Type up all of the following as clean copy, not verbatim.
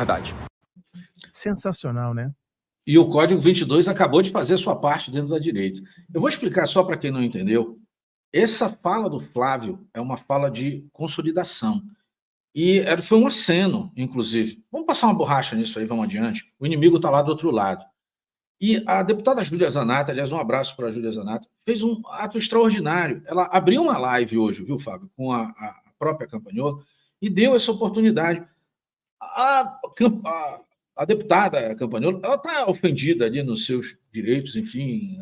Verdade. Sensacional, né? E o Código 22 acabou de fazer a sua parte dentro da direita. Eu vou explicar só para quem não entendeu. Essa fala do Flávio é uma fala de consolidação. E foi um aceno, inclusive. Vamos passar uma borracha nisso aí, vamos adiante. O inimigo está lá do outro lado. E a deputada Júlia Zanatta, aliás, um abraço para a Júlia Zanatta, fez um ato extraordinário. Ela abriu uma live hoje, viu, Fábio, com a própria Campagnolo, e deu essa oportunidade. A deputada Campagnolo, ela está ofendida ali nos seus direitos, enfim,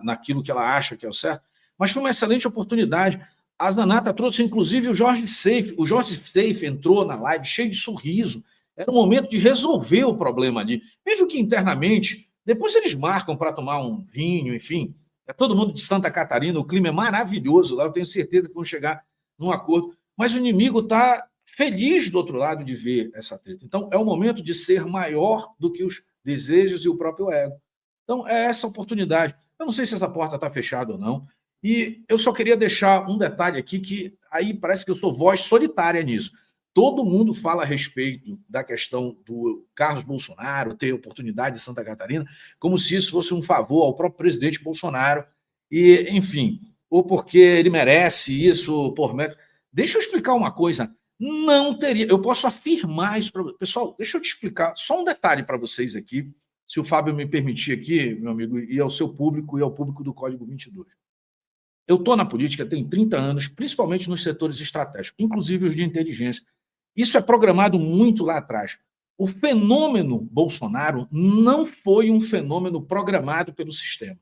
naquilo que ela acha que é o certo, mas foi uma excelente oportunidade. A Zanatta trouxe, inclusive, o Jorge Seife. O Jorge Seife entrou na live cheio de sorriso. Era o momento de resolver o problema ali. Mesmo que internamente, depois eles marcam para tomar um vinho, enfim. É todo mundo de Santa Catarina, o clima é maravilhoso lá, eu tenho certeza que vão chegar num acordo. Mas o inimigo está feliz do outro lado de ver essa treta. Então, é o momento de ser maior do que os desejos e o próprio ego. Então, é essa oportunidade. Eu não sei se essa porta está fechada ou não. E eu só queria deixar um detalhe aqui, que aí parece que eu sou voz solitária nisso. Todo mundo fala a respeito da questão do Carlos Bolsonaro ter oportunidade em Santa Catarina, como se isso fosse um favor ao próprio presidente Bolsonaro, e, enfim, ou porque ele merece isso por mérito. Deixa eu explicar uma coisa. Não teria, eu posso afirmar isso para pessoal. Deixa eu te explicar só um detalhe para vocês aqui, se o Fábio me permitir aqui, meu amigo, e ao seu público e ao público do Código 22. Eu estou na política tem 30 anos, principalmente nos setores estratégicos, inclusive os de inteligência. Isso é programado muito lá atrás. O fenômeno Bolsonaro não foi um fenômeno programado pelo sistema.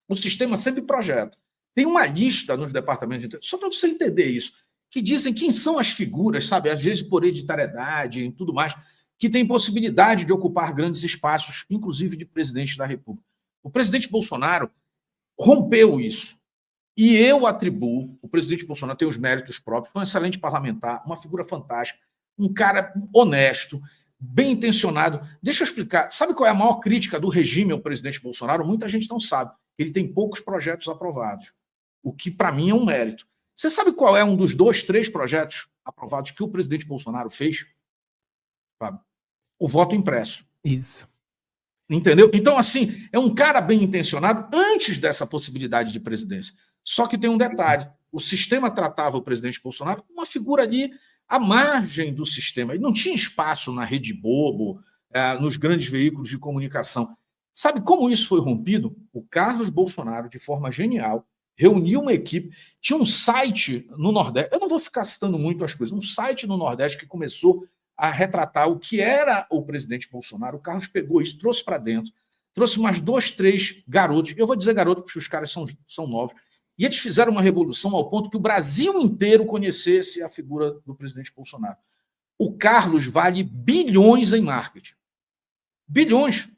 O sistema sempre projeta. Tem uma lista nos departamentos de inteligência, só para você entender isso, que dizem quem são as figuras, sabe, às vezes por hereditariedade e tudo mais, que têm possibilidade de ocupar grandes espaços, inclusive de presidente da República. O presidente Bolsonaro rompeu isso. E eu atribuo, o presidente Bolsonaro tem os méritos próprios, foi um excelente parlamentar, uma figura fantástica, um cara honesto, bem intencionado. Deixa eu explicar, sabe qual é a maior crítica do regime ao presidente Bolsonaro? Muita gente não sabe. Ele tem poucos projetos aprovados, o que para mim é um mérito. Você sabe qual é um dos 2, 3 projetos aprovados que o presidente Bolsonaro fez? O voto impresso. Isso. Entendeu? Então, assim, é um cara bem intencionado antes dessa possibilidade de presidência. Só que tem um detalhe: o sistema tratava o presidente Bolsonaro como uma figura ali à margem do sistema. Ele não tinha espaço na Rede Bobo, nos grandes veículos de comunicação. Sabe como isso foi rompido? O Carlos Bolsonaro, de forma genial, reuniu uma equipe, tinha um site no Nordeste, eu não vou ficar citando muito as coisas, um site no Nordeste que começou a retratar o que era o presidente Bolsonaro. O Carlos pegou isso, trouxe para dentro, trouxe mais 2, 3 garotos, eu vou dizer garoto porque os caras são novos, e eles fizeram uma revolução ao ponto que o Brasil inteiro conhecesse a figura do presidente Bolsonaro. O Carlos vale bilhões em marketing. Bilhões.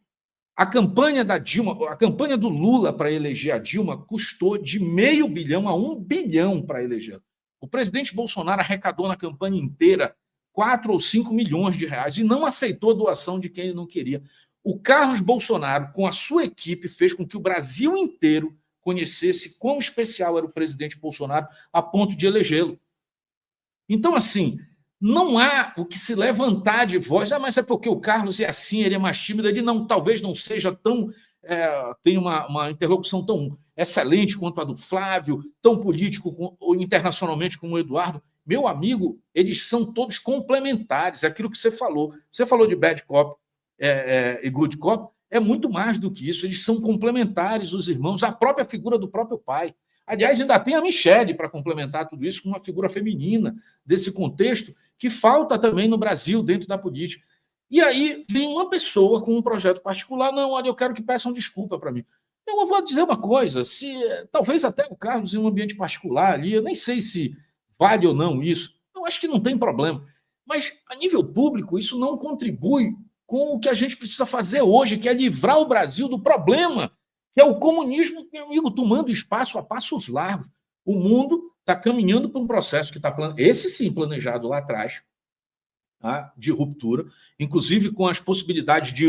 A campanha da Dilma, a campanha do Lula para eleger a Dilma custou de $500 milhão a $1 bilhão para eleger. O presidente Bolsonaro arrecadou na campanha inteira 4 ou 5 milhões de reais e não aceitou a doação de quem ele não queria. O Carlos Bolsonaro, com a sua equipe, fez com que o Brasil inteiro conhecesse quão especial era o presidente Bolsonaro a ponto de elegê-lo. Então, assim, não há o que se levantar de voz, mas é porque o Carlos é assim, ele é mais tímido, ele não, talvez não seja tão, tem uma interlocução tão excelente quanto a do Flávio, tão político ou internacionalmente como o Eduardo. Meu amigo, eles são todos complementares, é aquilo que você falou. Você falou de bad cop e good cop, é muito mais do que isso, eles são complementares, os irmãos, a própria figura do próprio pai. Aliás, ainda tem a Michelle para complementar tudo isso com uma figura feminina desse contexto que falta também no Brasil, dentro da política. E aí vem uma pessoa com um projeto particular, não, olha, eu quero que peçam desculpa para mim. Eu vou dizer uma coisa, talvez até o Carlos em um ambiente particular ali, eu nem sei se vale ou não isso, eu acho que não tem problema. Mas, a nível público, isso não contribui com o que a gente precisa fazer hoje, que é livrar o Brasil do problema, que é o comunismo, meu amigo, tomando espaço a passos largos. O mundo está caminhando para um processo que está, esse sim, planejado lá atrás, tá? De ruptura, inclusive com as possibilidades de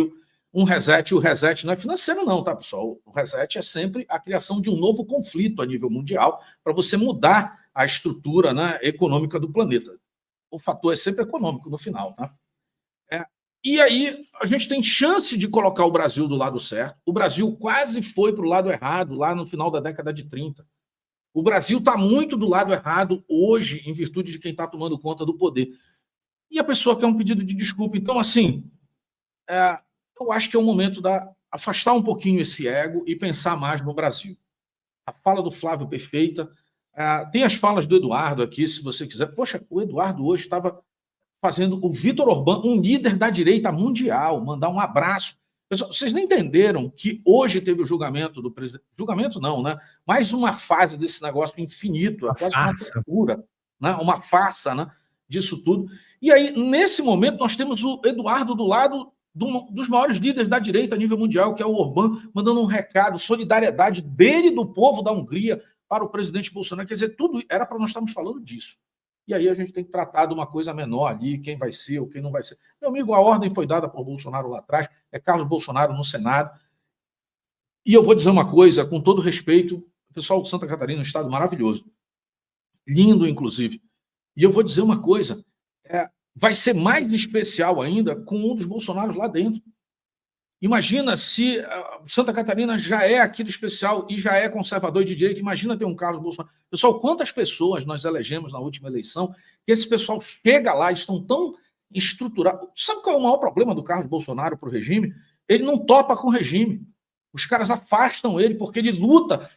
um reset. O reset não é financeiro não, tá, pessoal? O reset é sempre a criação de um novo conflito a nível mundial para você mudar a estrutura, né, econômica do planeta. O fator é sempre econômico no final, tá? E aí a gente tem chance de colocar o Brasil do lado certo. O Brasil quase foi para o lado errado lá no final da década de 30. O Brasil está muito do lado errado hoje, em virtude de quem está tomando conta do poder. E a pessoa quer um pedido de desculpa. Então, assim, eu acho que é o momento de afastar um pouquinho esse ego e pensar mais no Brasil. A fala do Flávio perfeita. Tem as falas do Eduardo aqui, se você quiser. Poxa, o Eduardo hoje estava fazendo o Vítor Orbán, um líder da direita mundial, mandar um abraço. Pessoal, vocês não entenderam que hoje teve o julgamento do presidente. Julgamento não, né? Mais uma fase desse negócio infinito, Uma quase farsa. uma tortura, né? Uma farsa, né? Disso tudo. E aí, nesse momento, nós temos o Eduardo do lado dos maiores líderes da direita a nível mundial, que é o Orbán, mandando um recado, solidariedade dele e do povo da Hungria para o presidente Bolsonaro. Quer dizer, tudo era para nós estarmos falando disso. E aí a gente tem que tratar de uma coisa menor ali, quem vai ser ou quem não vai ser. Meu amigo, a ordem foi dada por Bolsonaro lá atrás, é Carlos Bolsonaro no Senado. E eu vou dizer uma coisa, com todo respeito, o pessoal de Santa Catarina é um estado maravilhoso, lindo, inclusive. E eu vou dizer uma coisa, vai ser mais especial ainda com um dos Bolsonaros lá dentro. Imagina se Santa Catarina já é aquilo especial e já é conservador de direita. Imagina ter um Carlos Bolsonaro. Pessoal, quantas pessoas nós elegemos na última eleição que esse pessoal chega lá e estão tão estruturados. Sabe qual é o maior problema do Carlos Bolsonaro para o regime? Ele não topa com o regime. Os caras afastam ele porque ele luta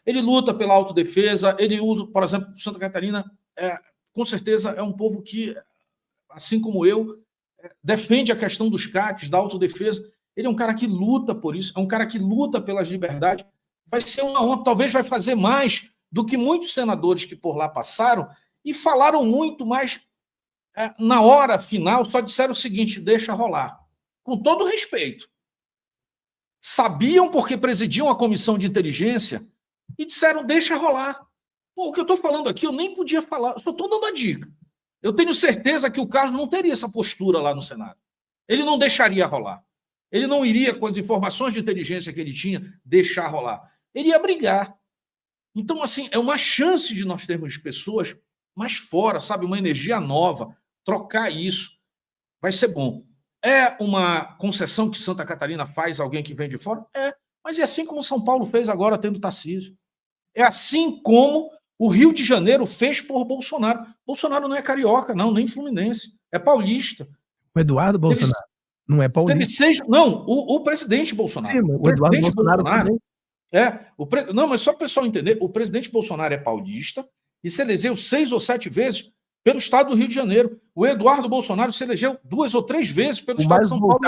pela autodefesa, ele luta, por exemplo, Santa Catarina, com certeza é um povo que, assim como eu, defende a questão dos CACs, da autodefesa. Ele é um cara que luta por isso, é um cara que luta pelas liberdades. Vai ser uma honra, talvez vai fazer mais do que muitos senadores que por lá passaram e falaram muito, mas na hora final só disseram o seguinte: deixa rolar. Com todo respeito. Sabiam porque presidiam a comissão de inteligência e disseram: deixa rolar. Pô, o que eu estou falando aqui eu nem podia falar, eu só estou dando a dica. Eu tenho certeza que o Carlos não teria essa postura lá no Senado. Ele não deixaria rolar. Ele não iria, com as informações de inteligência que ele tinha, deixar rolar. Ele ia brigar. Então, assim, é uma chance de nós termos pessoas mais fora, sabe? Uma energia nova. Trocar isso vai ser bom. É uma concessão que Santa Catarina faz a alguém que vem de fora? É. Mas é assim como São Paulo fez agora tendo Tarcísio. É assim como o Rio de Janeiro fez por Bolsonaro. Bolsonaro não é carioca, não, nem fluminense. É paulista. O Eduardo Bolsonaro. Não é paulista. Não, o presidente Bolsonaro. Sim, o Eduardo Bolsonaro também. Não, mas só para o pessoal entender, o presidente Bolsonaro é paulista e se elegeu 6 ou 7 vezes pelo estado do Rio de Janeiro. O Eduardo Bolsonaro se elegeu 2 ou 3 vezes pelo estado de São Paulo.